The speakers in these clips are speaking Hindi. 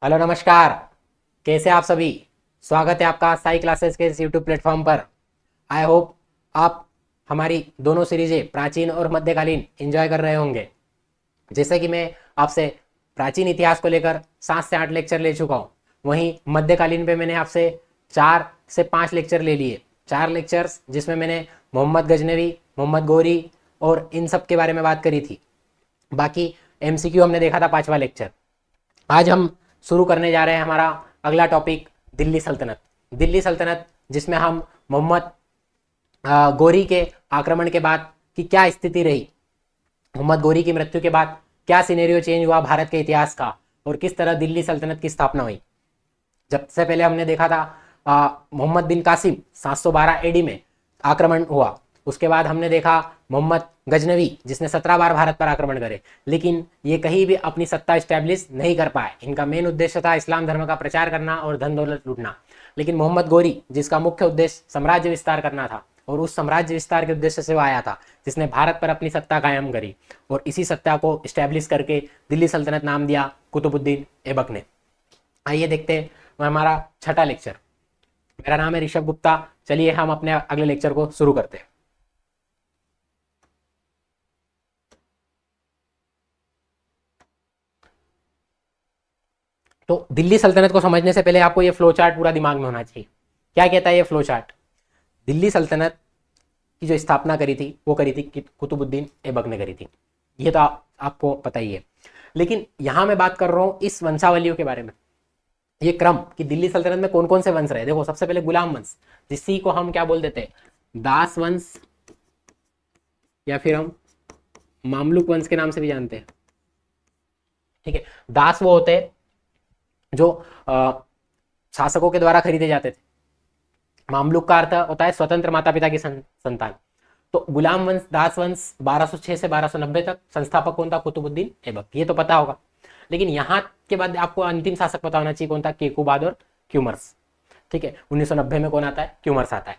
हेलो नमस्कार। कैसे आप सभी। स्वागत है आपका साई क्लासेस के इस यूट्यूब प्लेटफॉर्म पर। आई होप आप हमारी दोनों सीरीजें प्राचीन और मध्यकालीन एंजॉय कर रहे होंगे। जैसे कि मैं आपसे प्राचीन इतिहास को लेकर 7 से 8 लेक्चर ले चुका हूँ, वहीं मध्यकालीन पे मैंने आपसे 4 से 5 लेक्चर ले लिए। 4 लेक्चर्स जिसमें मैंने मोहम्मद गजनवी, मोहम्मद गोरी और इन सब के बारे में बात करी थी। बाकी एमसीक्यू हमने देखा था 5वां लेक्चर। आज हम शुरू करने जा रहे हैं हमारा अगला टॉपिक, दिल्ली सल्तनत। दिल्ली सल्तनत जिसमें हम मोहम्मद गोरी के आक्रमण के बाद की क्या स्थिति रही, मोहम्मद गोरी की मृत्यु के बाद क्या सिनेरियो चेंज हुआ भारत के इतिहास का, और किस तरह दिल्ली सल्तनत की स्थापना हुई। जब से पहले हमने देखा था मोहम्मद बिन कासिम 712 एडी में आक्रमण हुआ। उसके बाद हमने देखा मोहम्मद गजनवी जिसने 17 बार भारत पर आक्रमण करे, लेकिन ये कहीं भी अपनी सत्ता स्टैब्लिश नहीं कर पाए। इनका मेन उद्देश्य था इस्लाम धर्म का प्रचार करना और धन दौलत लूटना। लेकिन मोहम्मद गोरी जिसका मुख्य उद्देश्य साम्राज्य विस्तार करना था, और उस साम्राज्य विस्तार के उद्देश्य से वो आया था, जिसने भारत पर अपनी सत्ता कायम करी, और इसी सत्ता को स्टैब्लिश करके दिल्ली सल्तनत नाम दिया कुतुबुद्दीन ऐबक ने। आइए देखते हैं हमारा 6ठा लेक्चर। मेरा नाम है ऋषभ गुप्ता। चलिए हम अपने अगले लेक्चर को शुरू करते हैं। तो दिल्ली सल्तनत को समझने से पहले आपको ये फ्लो चार्ट पूरा दिमाग में होना चाहिए। क्या कहता है ये फ्लो चार्ट। दिल्ली सल्तनत की जो स्थापना करी थी वो करी थी कुतुबुद्दीन ऐबक ने करी थी। ये तो आपको पता ही है। लेकिन यहां मैं बात कर रहा हूं इस वंशावलियों के बारे में, ये क्रम कि दिल्ली सल्तनत में कौन कौन से वंश रहे। देखो, सबसे पहले गुलाम वंश, जिसी को हम क्या बोल देते हैं, दास वंश, या फिर हम मामलुक वंश के नाम से भी जानते हैं। ठीक है, दास वो होते हैं जो शासकों के द्वारा खरीदे जाते थे। मामलुक का अर्थ होता है स्वतंत्र माता पिता की संतान। तो गुलाम वंश, दास वंश 1206 से 1290 तक। संस्थापक कौन था, कुतुबुद्दीन ऐबक, ये तो पता होगा। लेकिन यहाँ के बाद आपको अंतिम शासक पता होना चाहिए कौन था, केकुबाद और क्यूमर्स। ठीक है, 1990 में कौन आता है, क्यूमर्स आता है।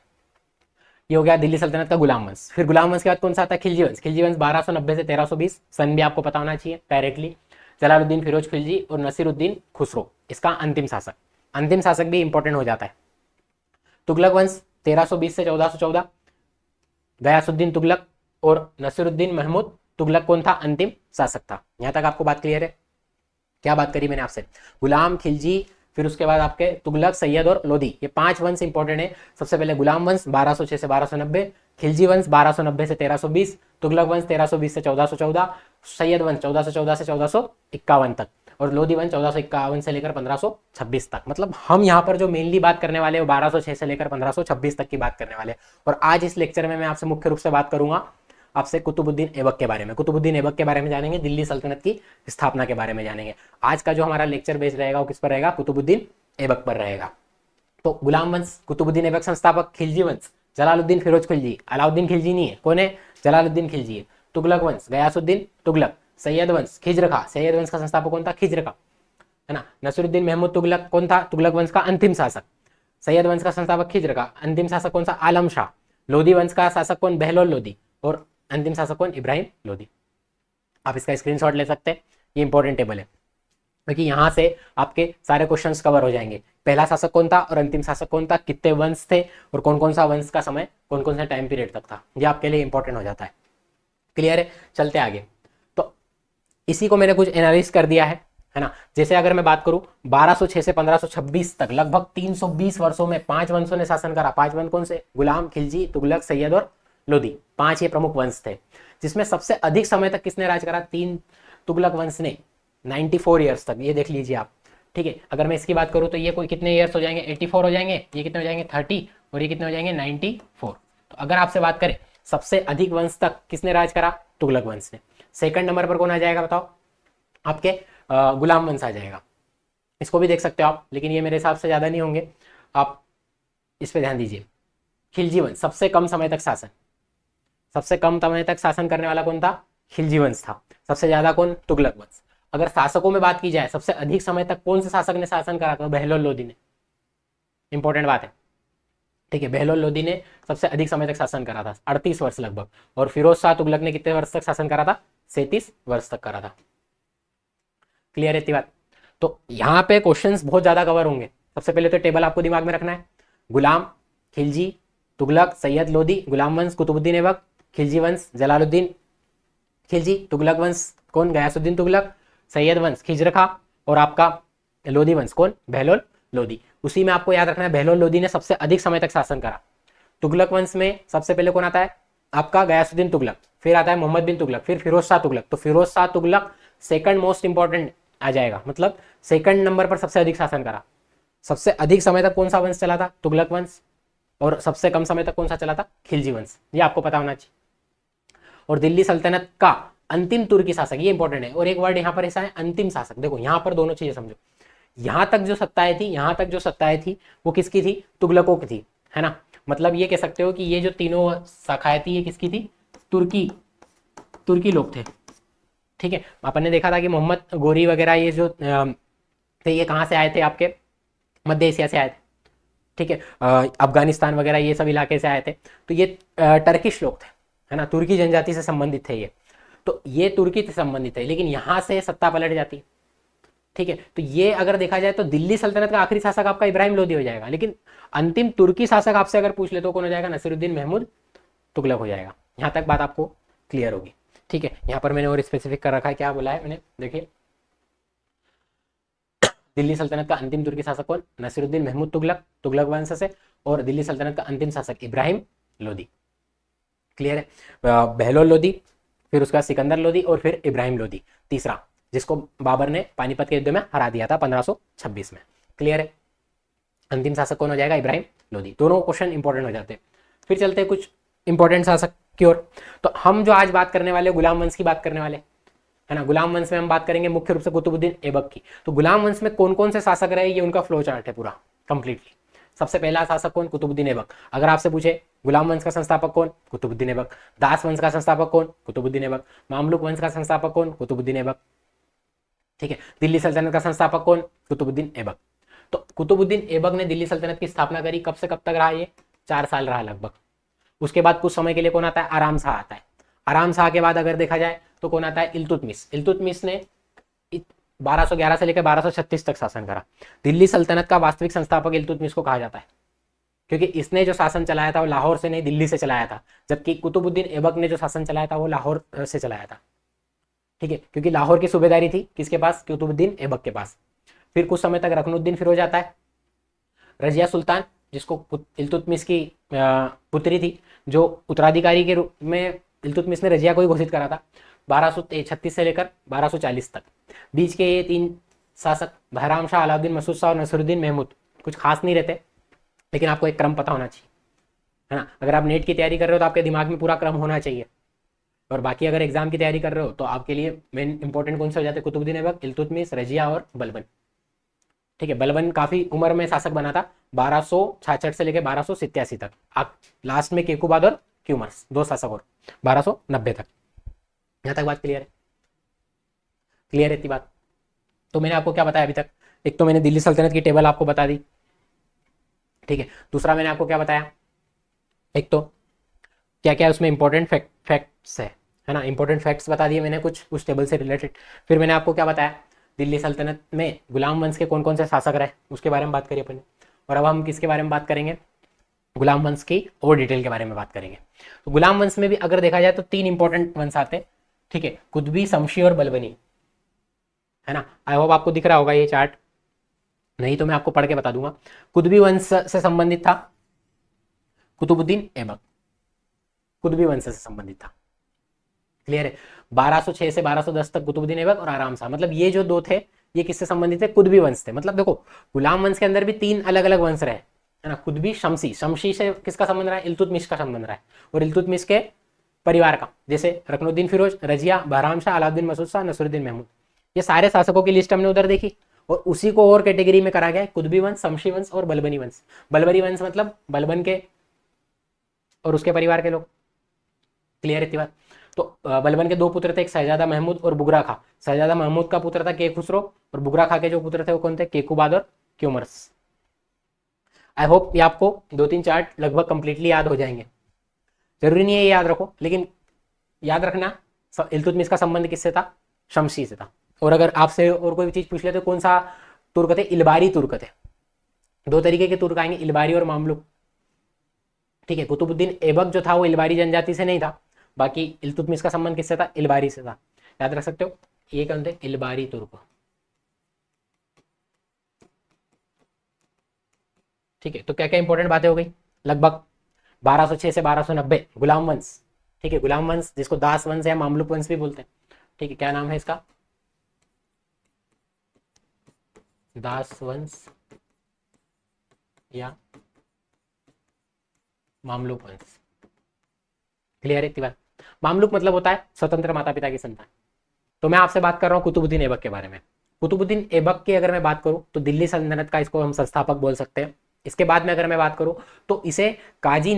ये हो गया दिल्ली सल्तनत का गुलाम वंश। फिर गुलाम वंश के बाद कौन सा आता है, खिलजी वंश। खिलजी वंश 1290 से 1320, सन भी आपको पता होना चाहिए डायरेक्टली। जलालुद्दीन फिरोज खिलजी और नसीरुद्दीन खुसरो इसका अंतिम शासक। अंतिम शासक भी इंपॉर्टेंट हो जाता है। तुगलक वंश 1320 से 1414, गयासुद्दीन तुगलक और नसीरुद्दीन महमूद तुगलक कौन था, अंतिम शासक था। यहां तक आपको बात क्लियर है। क्या बात करी मैंने आपसे, गुलाम, खिलजी, फिर उसके बाद आपके तुगलक, सैयद और लोधी, ये 5 वंश इंपॉर्टेंट है। सबसे पहले गुलाम वंश 1206 से 1290, खिलजी वंश 1290 से 1320, तुगलक वंश 1320 से 1414, सैयद वंश 1414 से 1451 तक, और लोधी वंश 1451 से लेकर 1526 तक। मतलब हम यहाँ पर जो मेनली बात करने वाले हैं वो 1206 से लेकर 1526 तक की बात करने वाले हैं। और आज इस लेक्चर में मैं आपसे मुख्य रूप से बात करूंगा आपसे कुतुबुद्दीन ऐबक के बारे में। कुतुबुद्दीन ऐबक के बारे में जानेंगे, दिल्ली सल्तनत की स्थापना के बारे में जानेंगे। आज का जो हमारा लेक्चर बेस रहेगा वो किस पर रहेगा, कुतुबुद्दीन ऐबक पर रहेगा। तो गुलाम वंश, कुतुबुद्दीन ऐबक संस्थापक। खिलजी वंश, जलालुद्दीन फिरोज खिलजी, अलाउद्दीन खिलजी नहीं है, कौन है, जलालुद्दीन खिलजी है। तुगलक वंश, गयासुद्दीन तुगलक। सैयद वंश, खिज्र खां, सैयद वंश का संस्थापक कौन था, खिज्र खां, है ना। नसीरुद्दीन महमूद तुगलक कौन था, तुगलक वंश का अंतिम शासक। सैयद वंश का संस्थापक खिज्र खां, अंतिम शासक कौन सा, आलम शाह। लोधी वंश का शासक कौन, बहलोल लोधी, और अंतिम शासक कौन, इब्राहिम लोधी। आप इसका स्क्रीनशॉट ले सकते हैं, ये इंपॉर्टेंट टेबल है, क्योंकि यहाँ से आपके सारे क्वेश्चंस कवर हो जाएंगे। पहला शासक कौन था और अंतिम शासक कौन था, कितने वंश थे, और कौन कौन सा वंश का समय कौन कौन सा टाइम पीरियड तक था, ये आपके लिए इंपॉर्टेंट हो जाता है। क्लियर है, चलते आगे। तो इसी को मैंने कुछ एनालिस कर दिया है ना। जैसे अगर मैं बात करूं 1206 से 1526 तक, लगभग 320 वर्षों में 5 वंशों ने शासन करा। 5 वंश कौन से, गुलाम, खिलजी, तुगलक, सैयद और लोधी। 5 ये प्रमुख वंश थे, जिसमें सबसे अधिक समय तक किसने राज करा, 3 तुगलक वंश ने, 94 ईयर्स तक। ये देख लीजिए आप। ठीक है, अगर मैं इसकी बात करूं तो ये कोई कितने ईयर्स हो जाएंगे, 84 हो जाएंगे। ये कितने हो जाएंगे, 30, और ये कितने हो जाएंगे, 94। तो अगर आपसे बात करें सबसे अधिक वंश तक किसने राज करा, तुगलक वंश ने। सेकंड नंबर पर कौन आ जाएगा बताओ, आपके गुलाम वंश आ जाएगा। इसको भी देख सकते हो आप, लेकिन ये मेरे हिसाब से ज्यादा नहीं होंगे, आप इस पे ध्यान दीजिए। खिलजी वंश, सबसे कम समय तक शासन, सबसे कम समय तक शासन करने वाला कौन था, खिलजी वंश था। सबसे ज्यादा कौन, तुगलक वंश। अगर शासकों में बात की जाए सबसे अधिक समय तक कौन से शासक ने शासन करा था, बहलोल लोधी ने। इंपॉर्टेंट बात है। ठीक है, बहलोल लोधी ने सबसे अधिक समय तक शासन करा था, 38 वर्ष लगभग। और फिरोज शाह तुगलक ने कितने वर्ष तक शासन करा था, 37 वर्ष तक करा था। क्लियर है इतनी बात। तो यहाँ पे क्वेश्चंस बहुत ज्यादा कवर होंगे। सबसे पहले तो टेबल आपको दिमाग में रखना है। गुलाम, खिलजी, तुगलक, सैयद लोदी, गुलाम वंश, कुतुबुद्दीन ऐबक, खिलजी वंश, जलालुद्दीन खिलजी, तुगलक वंश कौन, गयासुद्दीन तुगलक, सैयद वंश खिज्र खां, और आपका लोदी वंश कौन, बहलोल लोदी। उसी में आपको याद रखना है बहलोल लोदी ने सबसे अधिक समय तक शासन करा। तुगलक वंश में सबसे पहले कौन आता है, आपका गयासुद्दीन तुगलक, फिर आता है मोहम्मद बिन तुगलक, फिर फिरोज शाह तुगलक। तो Firoz Shah Tughlaq second most important आ जाएगा, मतलब सेकंड नंबर पर सबसे अधिक शासन करा। सबसे अधिक समय तक कौन सा वंश चला था, तुगलक वंश, और सबसे कम समय तक कौन सा चला था, खिलजी वंश। ये आपको पता होना चाहिए। और दिल्ली सल्तनत का अंतिम तुर्की शासक, ये इंपॉर्टेंट है, और एक वर्ड यहाँ पर ऐसा है अंतिम शासक। देखो यहाँ पर दोनों चीजें समझो, यहां तक जो सत्ताएं थी, यहां तक जो सत्ताएं थी वो किसकी थी, तुगलकों की थी, है ना। मतलब ये कह सकते हो कि ये जो तीनों शाखाएं थी ये किसकी थी, तुर्की लोग थे। ठीक है, अपन ने देखा था कि मोहम्मद गोरी वगैरह ये जो थे ये कहाँ से आए थे, आपके मध्य एशिया से आए थे। ठीक है, अफगानिस्तान वगैरह ये सब इलाके से आए थे। तो ये टर्किश लोग थे, है ना, तुर्की जनजाति से संबंधित थे ये। तो ये तुर्की से संबंधित है, लेकिन यहाँ से सत्ता पलट जाती है। ठीक है, तो ये अगर देखा जाए तो दिल्ली सल्तनत का आखिरी शासक आपका इब्राहिम लोदी हो जाएगा, लेकिन अंतिम तुर्की शासक आपसे अगर पूछ ले तो कौन हो जाएगा, नसीरुद्दीन महमूद तुगलक हो जाएगा। यहाँ तक बात आपको क्लियर होगी। ठीक है, यहाँ पर मैंने और स्पेसिफिक कर रखा है, क्या बोला है मैंने, देखिए दिल्ली सल्तनत का अंतिम तुर्की शासक कौन, नसीरुद्दीन महमूद तुगलक, तुगलक वंश से, और दिल्ली सल्तनत का अंतिम शासक इब्राहिम लोदी। क्लियर है, बहलोल लोदी, फिर उसका सिकंदर लोदी, और फिर इब्राहिम लोदी तीसरा, जिसको बाबर ने पानीपत के युद्ध में हरा दिया था 1526 में। क्लियर है, अंतिम शासक कौन हो जाएगा, इब्राहिम लोदी। दोनों क्वेश्चन इंपॉर्टेंट हो जाते हैं। फिर चलते हैं कुछ इंपॉर्टेंट शासक की ओर। तो हम जो आज बात करने वाले गुलाम वंश की बात करने वाले, है ना। गुलाम वंश में हम बात करेंगे मुख्य रूप से कुतुबुद्दीन ऐबक की। तो गुलाम वंश में कौन कौन से शासक रहे, ये उनका फ्लो चार्ट है पूरा कंप्लीटली। सबसे पहला शासक कौन, कुतुबुद्दीन ऐबक। अगर आपसे पूछे गुलाम वंश का संस्थापक कौन, कुतुबुद्दीन ऐबक। दास वंश का संस्थापक कौन, कुतुबुद्दीन ऐबक। मामलुक वंश का संस्थापक कौन, कुतुबुद्दीन ऐबक। ठीक है, दिल्ली सल्तनत का संस्थापक कौन, कुतुबुद्दीन ऐबक। तो कुतुबुद्दीन ऐबक ने दिल्ली सल्तनत की स्थापना करी, कब से कब तक रहा ये, 4 साल रहा लगभग। उसके बाद कुछ समय के लिए कौन आता है, आराम शाह आता है। आराम शाह के बाद अगर देखा जाए तो कौन आता है, इल्तुतमिश। इल्तुतमिश ने 1211 से लेकर 1236 तक शासन करा। दिल्ली सल्तनत का वास्तविक संस्थापक इल्तुतमिश को कहा जाता है, क्योंकि इसने जो शासन चलाया था वो लाहौर से नहीं दिल्ली से चलाया था, जबकि कुतुबुद्दीन ऐबक ने जो शासन चलाया था वो लाहौर से चलाया था। ठीक है, क्योंकि लाहौर की सूबेदारी थी किसके पास, कुतुबुद्दीन ऐबक के पास। फिर कुछ समय तक रकनुद्दीन फिरोज आता है। रजिया सुल्तान, जिसको इल्तुतमिश की पुत्री थी, जो उत्तराधिकारी के रूप में इल्तुतमिश ने रजिया को ही घोषित करा था 1236 से लेकर 1240 तक। बीच के ये 3 शासक बहराम शाह, अलाउद्दीन मसूद शाह और नसरुद्दीन महमूद कुछ खास नहीं रहते, लेकिन आपको एक क्रम पता होना चाहिए, है ना। अगर आप नेट की तैयारी कर रहे हो तो आपके दिमाग में पूरा क्रम होना चाहिए। और बाकी अगर एग्जाम की तैयारी कर रहे हो तो आपके लिए मेन इंपॉर्टेंट कौन से हो जाते हैं, कुतुबुद्दीन ऐबक, इल्तुतमिश, रजिया और बलबन। ठीक है, बलबन काफी उम्र में शासक बना था, 1266 से लेकर 1287 तक। आप लास्ट में केकुबाद और क्यूमर्स 2 शासक और 1290 तक। यहां तक बात क्लियर है, क्लियर है इतनी बात। तो मैंने आपको क्या बताया अभी तक, एक तो मैंने दिल्ली सल्तनत की टेबल आपको बता दी। ठीक है, दूसरा मैंने आपको क्या बताया, एक तो क्या क्या उसमें इंपॉर्टेंट फैक्ट्स है ना, इंपॉर्टेंट फैक्ट्स बता दिए मैंने कुछ उस टेबल से रिलेटेड। फिर मैंने आपको क्या बताया, दिल्ली सल्तनत में गुलाम वंश के कौन कौन से शासक रहे उसके बारे में बात करी अपन ने। और अब हम किसके बारे में बात करेंगे, गुलाम वंश की और डिटेल के बारे में बात करेंगे। तो गुलाम वंश में भी अगर देखा जाए तो 3 इंपॉर्टेंट वंश आते हैं। ठीक है, कुतबी, शमशी और बलबनी, है ना। आई होप आपको दिख रहा होगा ये चार्ट, नहीं तो मैं आपको पढ़ के बता दूंगा। कुतबी वंश से संबंधित था कुतुबुद्दीन ऐबक, कुतबी वंश से संबंधित था। क्लियर है, 1206 से 1210 तक कुतुबुद्दीन ऐबक और आराम शाह, मतलब ये जो 2 थे ये किससे संबंधित थे, कुतबी वंश थे। मतलब देखो गुलाम वंश के अंदर भी 3 अलग अलग वंश रहे, है ना। कुतबी, शमशी, शमशी से किसका संबंध रहा है, इल्तुतमिश का संबंध रहा है, और इल्तुतमिश के परिवार का, जैसे रकनुद्दीन फिरोज, रजिया, बहराम शाह, अलाउद्दीन मसूद शाह, नसरुद्दीन महमूद। ये सारे शासकों की लिस्ट हमने उधर देखी, और उसी को और कैटेगरी में करा गया है, कुतबी वंश, शमशी वंश और बलबनी वंश। बलबनी वंश मतलब बलबन के और उसके परिवार के लोग। क्लियर है बात। तो बलबन के 2 पुत्र थे, एक शहजादा महमूद और बुगरा खा। शहजादा महमूद का पुत्र था के खुसरो, और बुगरा खा के जो पुत्र थे वो कौन थे, केकुबाद और क्यूमर्स। आई होप ये आपको 2-3 चार्ट लगभग कंप्लीटली याद हो जाएंगे। जरूरी नहीं है ये याद रखो, लेकिन याद रखना इल्तुतमिश का संबंध किससे था, शमशी से था। और अगर आपसे और कोई चीज पूछ ले तो कौन सा तुर्क थे, इलबारी तुर्क थे। दो तरीके के तुर्क आएंगे, इलबारी और मामलुक। ठीक है, कुतुबुद्दीन ऐबक जो था वो इलबारी जनजाति से नहीं था, बाकी इल्तुतमिश का संबंध किससे था, इलबारी से था। याद रख सकते हो, ये कौन थे, इलबारी तुर्क। ठीक है, तो क्या क्या इंपॉर्टेंट बातें हो गई, लगभग 1206 से 1290 गुलाम वंश। ठीक है, गुलाम वंश जिसको दास वंश या मामलुक वंश भी बोलते हैं। ठीक है, क्या नाम है इसका, दास वंश या मामलुक वंश। क्लियर है इतनी बात। मामलुक मतलब होता है स्वतंत्र माता पिता की संतान। तो मैं आपसे बात कर रहा हूँ कुतुबुद्दीन ऐबक के बारे में। कुतुबुद्दीन ऐबक की अगर मैं बात करूँ तो दिल्ली सल्तनत का इसको हम संस्थापक बोल सकते हैं। इसके बाद में अगर मैं बात करूँ तो इसे काजी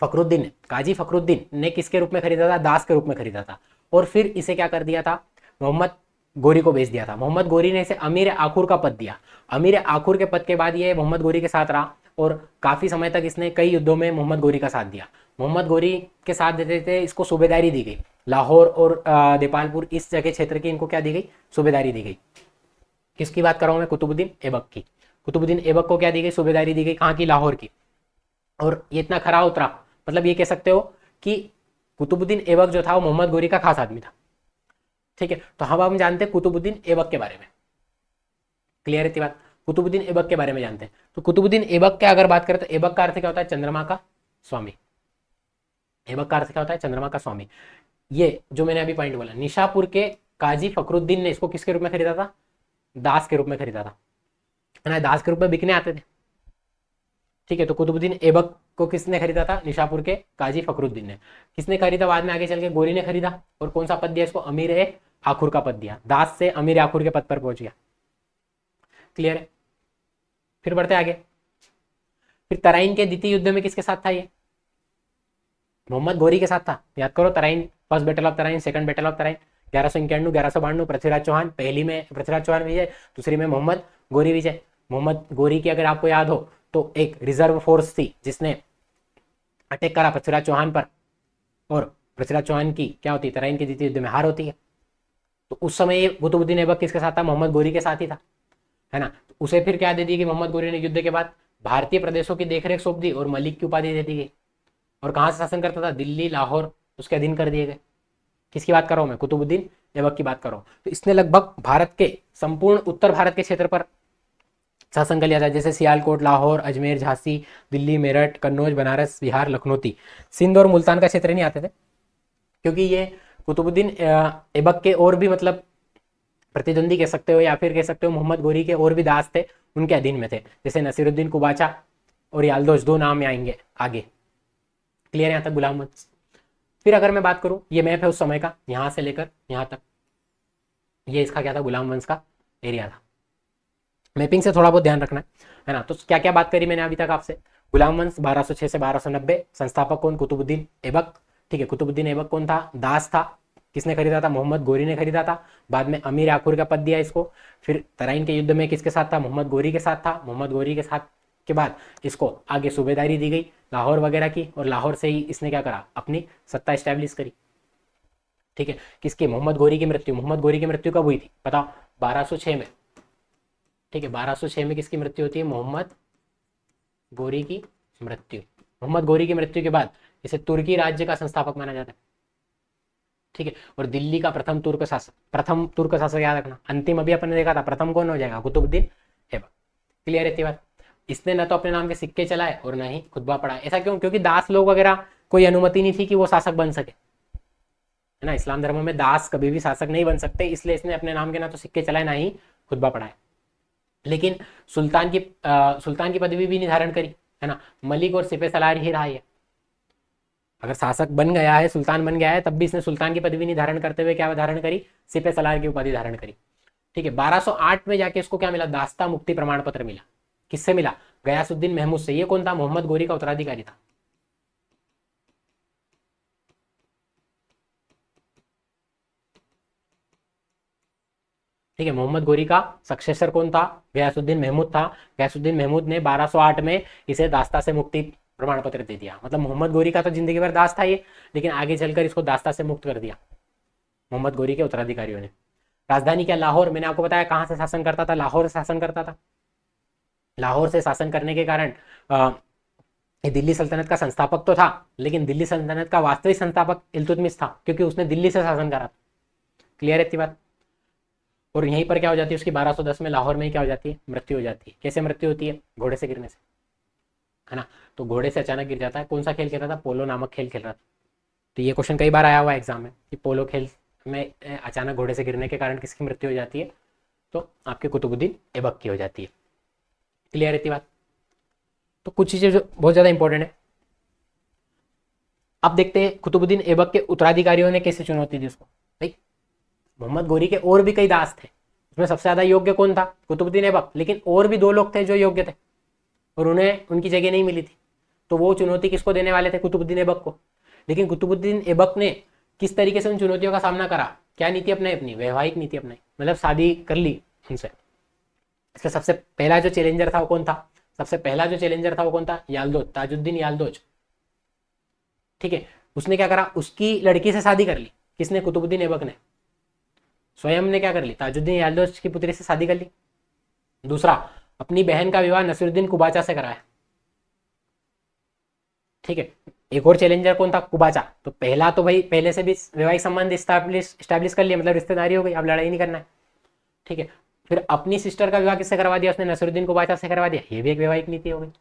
फखरुद्दीन ने किसके रूप में खरीदा था, दास के रूप में खरीदा था। और फिर इसे क्या कर दिया था, मोहम्मद गोरी को बेच दिया था। मोहम्मद गोरी ने इसे अमीर आखुर का पद दिया। अमीर आखुर के पद के बाद ये मोहम्मद गोरी के साथ रहा और काफी समय तक इसने कई युद्धों में मोहम्मद गोरी का साथ दिया। मोहम्मद गोरी के साथ देते थे, इसको सूबेदारी दी गई। लाहौर और देपालपुर इस जगह क्षेत्र की इनको क्या दी गई, सूबेदारी दी गई। किसकी बात कर रहा हूं मैं, कुतुबुद्दीन ऐबक की। कुतुबुद्दीन ऐबक को क्या दी गई, सूबेदारी दी गई, कहाँ की, लाहौर की। और ये इतना खरा उतरा, मतलब ये कह सकते हो कि कुतुबुद्दीन ऐबक जो था वो मोहम्मद गोरी का खास आदमी था। ठीक है, तो हम जानते हैं कुतुबुद्दीन ऐबक के बारे में। क्लियर है इतनी बात, कुतुबुद्दीन ऐबक के बारे में जानते हैं। तो कुतुबुद्दीन ऐबक की अगर बात करें तो ऐबक का अर्थ क्या होता है, चंद्रमा का स्वामी। ऐबक का अर्थ क्या होता है, चंद्रमा का स्वामी। ये जो मैंने अभी पॉइंट बोला, निशापुर के काजी फखरुद्दीन ने इसको किसके रूप में खरीदा था, दास के रूप में खरीदा था, है ना, दास के रूप में बिकने आते थे। ठीक है, तो कुतुबुद्दीन ऐबक को किसने खरीदा था, निशापुर के काजी फखरुद्दीन ने। किसने खरीदा बाद में आगे चल के, गोरी ने खरीदा। और कौन सा पद दिया इसको, अमीर ए आखुर का पद दिया। दास से अमीर आखुर के पद पर पहुंच गया। क्लियर है, फिर बढ़ते आगे। फिर तराइन के द्वितीय युद्ध में किसके साथ था ये, मोहम्मद गोरी के साथ था। याद करो, Tarain, first battle of Tarain, second battle of Tarain 1191 1192, Prithviraj Chauhan, पहली में पृथ्वीराज चौहान विजय, दूसरी में मोहम्मद गोरी विजय। मोहम्मद गोरी की अगर आपको याद हो तो एक रिजर्व फोर्स थी जिसने अटैक करा पृथ्वीराज चौहान पर, और पृथ्वीराज चौहान की क्या होती है, तराइन के द्वितीय युद्ध में हार होती है। तो उस समय ये कुतुबुद्दीन ऐबक किसके साथ था, मोहम्मद गोरी के साथ ही था, है ना। तो उसे फिर क्या दे दी गई, मोहम्मद गोरी ने युद्ध के बाद भारतीय प्रदेशों की देखरेख सौंप दी और मलिक की उपाधि दे दी गई। और कहाँ से शासन करता था, दिल्ली, लाहौर उसके अधीन कर दिए गए। किसकी बात कर रहा हूं मैं, कुतुबुद्दीन ऐबक की बात कर रहा हूं। तो इसने लगभग भारत के संपूर्ण उत्तर भारत के क्षेत्र पर शासन कर लिया था, जैसे सियालकोट, लाहौर, अजमेर, झांसी, दिल्ली, मेरठ, कन्नौज, बनारस, बिहार, लखनौती, सिंध और मुल्तान का क्षेत्र नहीं आते थे, क्योंकि ये कुतुबुद्दीन ऐबक के और भी मतलब प्रतिद्वंदी कह सकते हो, या फिर कह सकते हो मोहम्मद गोरी के और भी दास थे, उनके अधीन में थे, जैसे नसीरुद्दीन कुबाचा और याल्दोज, दो नाम में आएंगे आगे। क्लियर है यहाँ तक गुलाम वंश। फिर अगर मैं बात करूं, ये मैप है उस समय का, यहां से लेकर यहां तक, ये इसका क्या था, गुलाम वंश का एरिया था। मैपिंग से थोड़ा बहुत ध्यान रखना है ना। तो क्या क्या बात करी मैंने अभी तक आपसे, गुलाम वंश 1206 से 1290, संस्थापक कौन, कुतुबुद्दीन ऐबक। ठीक है, कुतुबुद्दीन ऐबक कौन था, दास था। किसने खरीदा था, मोहम्मद गोरी ने खरीदा था। बाद में अमीर आखुर का पद दिया इसको। फिर तराइन के युद्ध में किसके साथ था, मोहम्मद गोरी के साथ था। मोहम्मद गोरी के साथ के बाद इसको आगे सूबेदारी दी गई लाहौर वगैरह की, और लाहौर से ही इसने क्या करा, अपनी सत्ता स्टैब्लिश करी। ठीक है, किसकी, मोहम्मद गोरी की मृत्यु। मोहम्मद गोरी की मृत्यु कब हुई थी, बताओ, 1206 में। ठीक है, 1206 में किसकी मृत्यु होती है, मोहम्मद गोरी की मृत्यु। मोहम्मद गोरी की मृत्यु के बाद इसे तुर्की राज्य का संस्थापक माना जाता है। ठीक है, और दिल्ली का प्रथम तुर्क शासक याद रखना। अंतिम अभी अपन ने देखा था, प्रथम कौन हो जाएगा, कुतुबुद्दीन ऐबक। क्लियर है बात। इसने न तो अपने नाम के सिक्के चलाए और न ही खुतबा पढ़ाए। ऐसा क्यों, क्योंकि दास लोग वगैरह कोई अनुमति नहीं थी कि वो शासक बन सके, है ना। इस्लाम धर्म में दास कभी भी शासक नहीं बन सकते, इसलिए इसने अपने नाम के ना तो सिक्के चलाए ना ही खुतबा पढ़ाए। लेकिन सुल्तान की पदवी भी नहीं धारण करी, है ना। मलिक और सिपह सलार ही रहा है। अगर शासक बन गया है, सुल्तान बन गया है, तब भी इसने सुल्तान की पदवी नहीं धारण करते हुए क्या धारण करी, सिपह सलार की उपाधि धारण करी। ठीक है, 1208 में जाके इसको क्या मिला, दास्ता मुक्ति प्रमाण पत्र मिला। किससे मिला, गयासुद्दीन महमूद से। ये कौन था, मोहम्मद गोरी का उत्तराधिकारी था। ठीक है, मोहम्मद गोरी का सक्सेसर कौन था, गयासुद्दीन महमूद था। गयासुद्दीन महमूद ने 1208 में इसे दास्ता से मुक्ति प्रमाण पत्र दे दिया। मतलब मोहम्मद गोरी का तो जिंदगी भर दास था ये, लेकिन आगे चलकर इसको दास्ता से मुक्त कर दिया मोहम्मद गोरी के उत्तराधिकारियों ने। राजधानी क्या, लाहौर। मैंने आपको बताया कहाँ से शासन करता था, लाहौर से शासन करता था। लाहौर से शासन करने के कारण ये दिल्ली सल्तनत का संस्थापक तो था, लेकिन दिल्ली सल्तनत का वास्तविक संस्थापक इल्तुतमिश था, क्योंकि उसने दिल्ली से शासन करा। क्लियर है इतनी बात। और यहीं पर क्या हो जाती है उसकी, 1210 में लाहौर में ही क्या हो जाती है, मृत्यु हो जाती है। कैसे मृत्यु होती है, घोड़े से गिरने से, है ना। तो घोड़े से अचानक गिर जाता है। कौन सा खेल खेल रहा था, पोलो नामक खेल खेल रहा था। तो ये क्वेश्चन कई बार आया हुआ है एग्जाम में कि पोलो खेल में अचानक घोड़े से गिरने के कारण किसकी मृत्यु हो जाती है, तो आपके कुतुबुद्दीन ऐबक की हो जाती है। क्लियर है इतनी बात। तो कुछ चीजें जो बहुत ज्यादा इंपॉर्टेंट है। अब देखते हैं कुतुबुद्दीन ऐबक के उत्तराधिकारियों ने कैसे चुनौती दी उसको। भाई मोहम्मद गोरी के और भी कई दास थे, उसमें सबसे ज्यादा योग्य कौन था, कुतुबुद्दीन ऐबक, लेकिन और भी 2 लोग थे जो योग्य थे और उन्हें उनकी जगह नहीं मिली थी। तो वो चुनौती किसको देने वाले थे, कुतुबुद्दीन ऐबक को। लेकिन कुतुबुद्दीन ऐबक ने किस तरीके से उन चुनौतियों का सामना करा, क्या नीति अपनाई, अपनी वैवाहिक नीति अपनाई, मतलब शादी कर ली उनसे। इसका सबसे पहला जो चैलेंजर था वो कौन था, सबसे पहला जो चैलेंजर था वो कौन था, याल्दोज, ताजुद्दीन याल्दोज। ठीक है, उसने क्या करा, उसकी लड़की से शादी कर ली। किसने, कुतुबुद्दीन ऐबक ने स्वयं ने क्या कर ली, ताजुद्दीन याल्दोज की पुत्री से शादी कर ली। दूसरा, अपनी बहन का विवाह नसीरुद्दीन कुबाचा से कराया। ठीक है, एक और चैलेंजर कौन था, कुबाचा। तो पहला तो भाई पहले से भी वैवाहिक संबंध स्टैब्लिश कर लिया, मतलब रिश्तेदारी हो गई, अब लड़ाई नहीं करना है। ठीक है, फिर अपनी सिस्टर का विवाह किससे करवा दिया उसने, नसीरुद्दीन कुबाचा से करवा दिया, ये भी एक वैवाहिक नीति हो गई।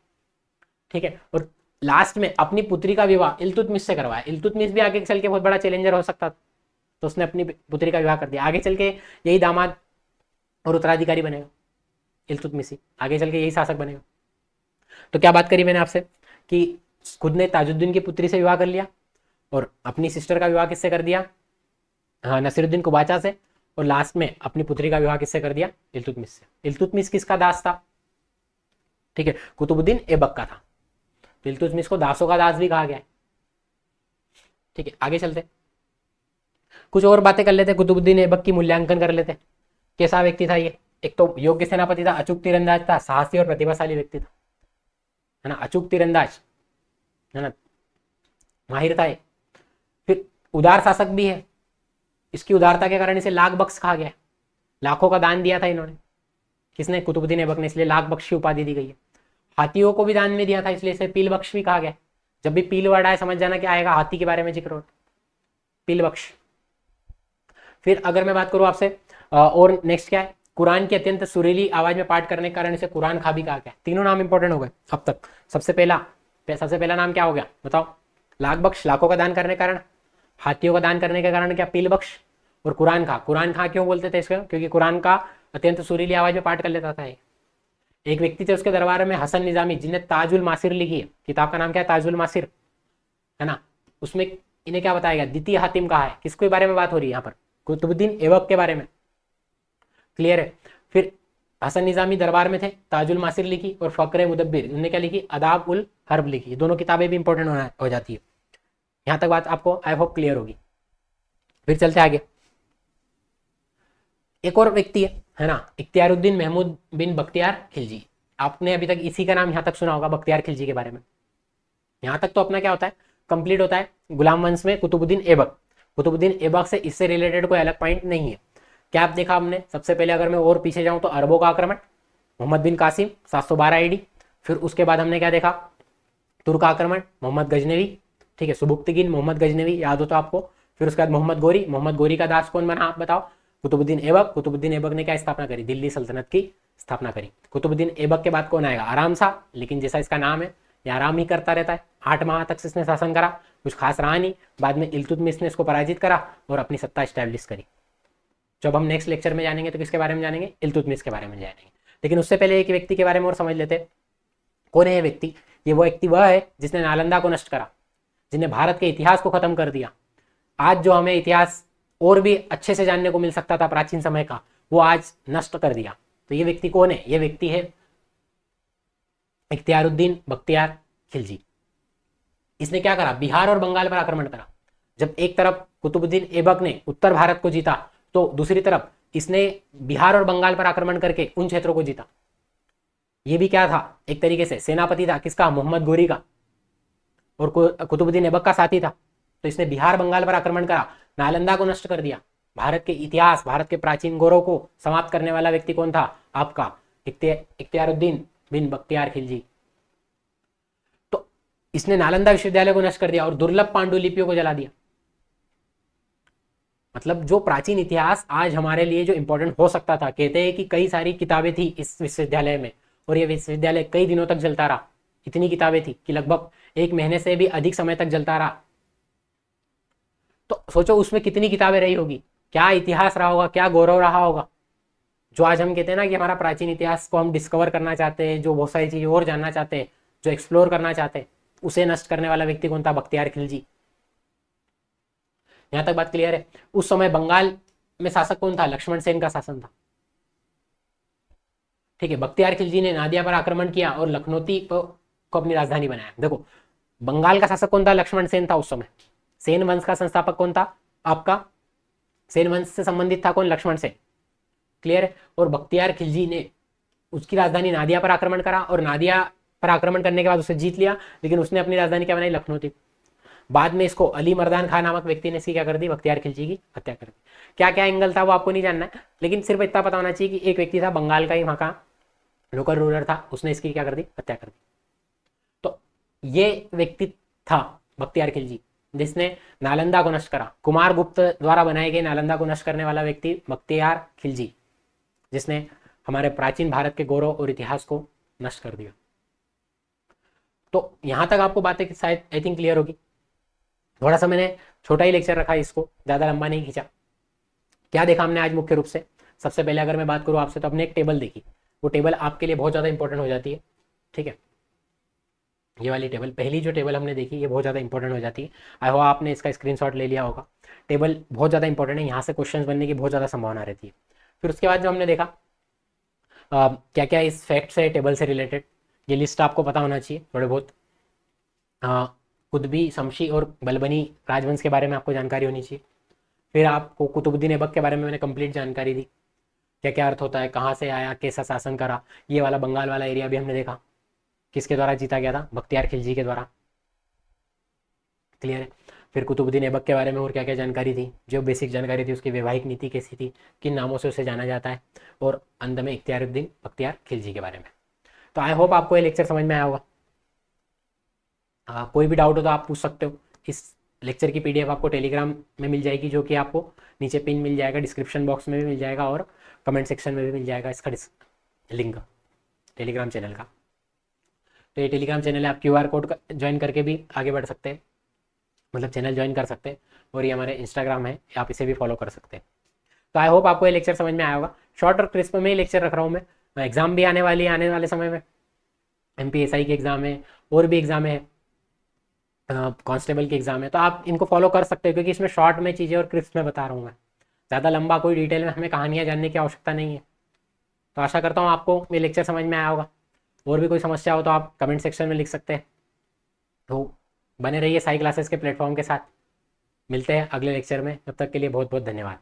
ठीक है, और लास्ट में अपनी पुत्री का विवाह इल्तुतमिश से करवाया। इल्तुतमिश भी आगे चल के बहुत बड़ा चैलेंजर हो सकता था, तो उसने अपनी पुत्री का विवाह कर दिया। आगे चल के यही दामाद और उत्तराधिकारी बनेगा, इल्तुतमिशी आगे चल के यही शासक बनेगा। तो क्या बात करी मैंने आपसे कि खुद ने ताजुद्दीन की पुत्री से विवाह कर लिया और अपनी सिस्टर का विवाह किससे कर दिया, हाँ, नसीरुद्दीन कुबाचा से, और लास्ट में अपनी पुत्री का विवाह किससे कर दिया, इल्तुतमिश से। इल्तुतमिश किसका दास था, ठीक है, कुतुबुद्दीन ऐबक का था। तो इल्तुतमिश को दासों का दास भी कहा गया है। ठीक है, आगे चलते कुछ और बातें कर लेते, कुतुबुद्दीन ऐबक की मूल्यांकन कर लेते। कैसा व्यक्ति था ये, एक तो योग्य सेनापति था, अचूक तीरंदाज था, साहसी और प्रतिभाशाली व्यक्ति था, है ना, अचूक तीरंदाज, है ना, माहिर था ये। फिर उदार शासक भी है, इसकी उदारता के कारण इसे लाख बख्श कहा गया है। लाखों का दान दिया था इन्होंने, किसने, कुतुबुद्दीन ऐबक ने, इसलिए लाख बख्श की उपाधि दी गई है। हाथियों को भी दान में दिया था, इसलिए इसे पील बख्श भी कहा गया। जब भी पील वर्ड आए समझ जाना क्या आएगा, हाथी के बारे में जिक्र हो, पील बख्श। फिर अगर मैं बात करूं आपसे और नेक्स्ट क्या है, कुरान की अत्यंत सुरीली आवाज में पाठ करने के कारण इसे कुरान खा भी कहा गया। तीनों नाम इंपॉर्टेंट हो गए अब तक। सबसे पहला नाम क्या हो गया बताओ, लाख बख्श, लाखों का दान करने के कारण। हाथियों का दान करने के कारण क्या, पील बख्श। और कुरान खा, कुरान खा क्यों बोलते थे इसको, क्योंकि कुरान का अत्यंत सुरीली आवाज में पाठ कर लेता था। एक व्यक्ति थे उसके दरबार में, हसन निजामी, जिन्हें ताजुल मासिर लिखी है। किताब का नाम क्या है, ताजुल मासिर, है ना। उसमें इन्हें क्या बताया गया, द्वितीय हातिम कहा है। किसके बारे में बात हो रही है यहाँ पर, कुतुबुद्दीन ऐबक के बारे में। क्लियर है। फिर हसन निजामी दरबार में थे, ताजुल मासिर लिखी, और फक्र मुदब्बिर, उन्होंने क्या लिखी, अदाब उल हर्ब लिखी। दोनों किताबें भी इंपॉर्टेंट हो जाती है। यहाँ तक बात आपको आई होप क्लियर होगी। फिर चलते आगे, एक और व्यक्ति है ना, इख्तियारुद्दीन महमूद बिन बख्तियार खिलजी। आपने अभी तक इसी का नाम यहाँ तक सुना होगा, बख्तियार खिलजी के बारे में। यहाँ तक तो अपना क्या होता है, कंप्लीट होता है। गुलाम वंश में कुतुबुद्दीन ऐबक, कुतुबुद्दीन ऐबक से इससे रिलेटेड कोई अलग पॉइंट नहीं है। क्या आप देखा हमने, सबसे पहले अगर मैं और पीछे जाऊं तो अरबों का आक्रमण, मोहम्मद बिन कासिम 712 AD। फिर उसके बाद हमने क्या देखा, तुर्क आक्रमण, मोहम्मद गजनवी, ठीक है, सुबुक्तगिन मोहम्मद गजनवी, याद हो तो आपको। फिर उसके बाद मोहम्मद गोरी, मोहम्मद गोरी का दास कौन बना आप बताओ, कुतुबुद्दीन ऐबक। कुतुबुद्दीन ऐबक ने क्या स्थापना करी, दिल्ली सल्तनत की स्थापना करी। कुतुबुद्दीन ऐबक के बाद कौन आएगा, आराम शाह, लेकिन जैसा इसका नाम है ये आराम ही करता रहता है। 8 माह तक इसने शासन करा, कुछ खास रहा नहीं। बाद में इल्तुतमिश ने इसको पराजित करा और अपनी सत्ता स्टैब्लिश करी। जब हम नेक्स्ट लेक्चर में जानेंगे तो किसके बारे में जानेंगे, इल्तुतमिश के बारे में जानेंगे। लेकिन उससे पहले एक व्यक्ति के बारे में और समझ लेते हैं। कौन है ये व्यक्ति, ये वो व्यक्ति वह है जिसने नालंदा को नष्ट करा, जिसने भारत के इतिहास को खत्म कर दिया। आज जो हमें इतिहास और भी अच्छे से जानने को मिल सकता था प्राचीन समय का, वो आज नष्ट कर दिया। तो ये व्यक्ति कौन है, ये व्यक्ति है इख्तियारुद्दीन बख्तियार खिलजी। इसने क्या करा, बिहार और बंगाल पर आक्रमण करा। जब एक तरफ कुतुबुद्दीन ऐबक ने उत्तर भारत को जीता, तो दूसरी तरफ इसने बिहार और बंगाल पर आक्रमण करके उन क्षेत्रों को जीता। ये भी क्या था, एक तरीके से सेनापति था, किसका, मोहम्मद गोरी का, और कुतुबुद्दीन ऐबक का साथी था। तो इसने बिहार बंगाल पर आक्रमण करा, नालंदा को नष्ट कर दिया। भारत के इतिहास, भारत के प्राचीन गौरव को समाप्त करने वाला व्यक्ति कौन था? आपका इख्तियारुद्दीन बिन बख्तियार खिलजी। तो इसने नालंदा विश्वविद्यालय को नष्ट कर दिया और दुर्लभ पांडुलिपियों को जला दिया। मतलब जो प्राचीन इतिहास आज हमारे लिए जो इंपॉर्टेंट हो सकता था, कहते हैं कि कई सारी किताबें थी इस विश्वविद्यालय में और ये विश्वविद्यालय कई दिनों तक जलता रहा। इतनी किताबें थी कि लगभग 1 महीने से भी अधिक समय तक जलता रहा। तो सोचो उसमें कितनी किताबें रही होगी, क्या इतिहास रहा होगा, क्या गौरव रहा होगा। जो आज हम कहते हैं ना कि हमारा प्राचीन इतिहास को हम डिस्कवर करना चाहते हैं, जो बहुत सारी चीजें और जानना चाहते हैं, जो एक्सप्लोर करना चाहते हैं, उसे नष्ट करने वाला व्यक्ति कौन था? बख्तियार खिलजी। यहां तक बात क्लियर है। उस समय बंगाल में शासक कौन था? लक्ष्मण सेन का शासन था। ठीक है, बख्तियार खिलजी ने नादिया पर आक्रमण किया और लखनौती को अपनी राजधानी बनाया। देखो, बंगाल का शासक कौन था? लक्ष्मण सेन था उस समय। सेन वंश का संस्थापक कौन था? आपका सेन वंश से संबंधित था कौन? लक्ष्मण सेन। क्लियर है। और बख्तियार खिलजी ने उसकी राजधानी नादिया पर आक्रमण करा और नादिया पर आक्रमण करने के बाद उसे जीत लिया, लेकिन उसने अपनी राजधानी क्या बनाई? लखनऊ थी। बाद में इसको अली मर्दान खान नामक व्यक्ति ने इसकी क्या कर दी? बख्तियार खिलजी की हत्या कर दी। क्या क्या एंगल था वो आपको नहीं जानना है, लेकिन सिर्फ इतना पता होना चाहिए कि एक व्यक्ति था बंगाल का ही, वहां का लोकल रूलर था, उसने इसकी क्या कर दी? हत्या कर दी। तो ये व्यक्ति था बख्तियार खिलजी, जिसने नालंदा को नष्ट करा। कुमार गुप्त द्वारा बनाए गए नालंदा को नष्ट करने वाला व्यक्ति बख्तियार खिलजी, जिसने हमारे प्राचीन भारत के गौरव और इतिहास को नष्ट कर दिया। तो यहां तक आपको बातें शायद आई थिंक क्लियर होगी। थोड़ा सा मैंने छोटा ही लेक्चर रखा, इसको ज्यादा लंबा नहीं खींचा। क्या देखा हमने आज मुख्य रूप से? सबसे पहले अगर मैं बात करूं आपसे, तो हमने एक टेबल देखी। वो टेबल आपके लिए बहुत ज्यादा इंपॉर्टेंट हो जाती है। ठीक है, ये वाली टेबल, पहली जो टेबल हमने देखी, ये बहुत ज़्यादा इंपॉर्टेंट हो जाती है। आई होप आपने इसका स्क्रीनशॉट ले लिया होगा। टेबल बहुत ज़्यादा इंपॉर्टेंट है, यहाँ से क्वेश्चंस बनने की बहुत ज़्यादा संभावना रहती है। फिर उसके बाद जो हमने देखा क्या क्या इस फैक्ट्स है टेबल से रिलेटेड, ये लिस्ट आपको पता होना चाहिए थोड़े बहुत। कुतुबी, शमशी और बलबनी राजवंश के बारे में आपको जानकारी होनी चाहिए। फिर आपको कुतुबुद्दीन ऐबक के बारे में मैंने कंप्लीट जानकारी दी, क्या क्या अर्थ होता है, कहाँ से आया, कैसा शासन करा। ये वाला बंगाल वाला एरिया भी हमने देखा, किसके द्वारा जीता गया था? बख्तियार खिलजी के द्वारा। क्लियर है। फिर कुतुबुद्दीन ऐबक के बारे में और क्या क्या जानकारी थी, जो बेसिक जानकारी थी, उसकी वैवाहिक नीति कैसी थी, किन नामों से उसे जाना जाता है, और अंत में इख्तियारुद्दीन बख्तियार खिलजी के बारे में। तो आई होप आपको ये लेक्चर समझ में आया होगा। कोई भी डाउट हो तो आप पूछ सकते हो। इस लेक्चर की पीडीएफ आपको टेलीग्राम में मिल जाएगी, जो कि आपको नीचे पिन मिल जाएगा, डिस्क्रिप्शन बॉक्स में भी मिल जाएगा और कमेंट सेक्शन में भी मिल जाएगा इसका लिंक टेलीग्राम चैनल का। तो ये टेलीग्राम चैनल है, आप QR कोड ज्वाइन करके भी आगे बढ़ सकते हैं, मतलब चैनल ज्वाइन कर सकते हैं। और ये हमारे इंस्टाग्राम है, आप इसे भी फॉलो कर सकते हैं। तो आई होप आपको ये लेक्चर समझ में आया होगा। शॉर्ट और क्रिस्प में ही लेक्चर रख रहा हूँ मैं। एग्जाम भी आने वाली है आने वाले समय में, MPSI की एग्जाम है और भी एग्जाम है, कांस्टेबल की एग्जाम है। तो आप इनको फॉलो कर सकते हो, क्योंकि इसमें शॉर्ट में चीज़ें और क्रिस्प में बता रहा हूँ मैं। ज़्यादा लंबा कोई डिटेल में हमें कहानियाँ जानने की आवश्यकता नहीं है। तो आशा करता हूँ आपको ये लेक्चर समझ में आया होगा। और भी कोई समस्या हो तो आप कमेंट सेक्शन में लिख सकते हैं। तो बने रहिए साई क्लासेस के प्लेटफॉर्म के साथ। मिलते हैं अगले लेक्चर में, तब तक के लिए बहुत बहुत धन्यवाद।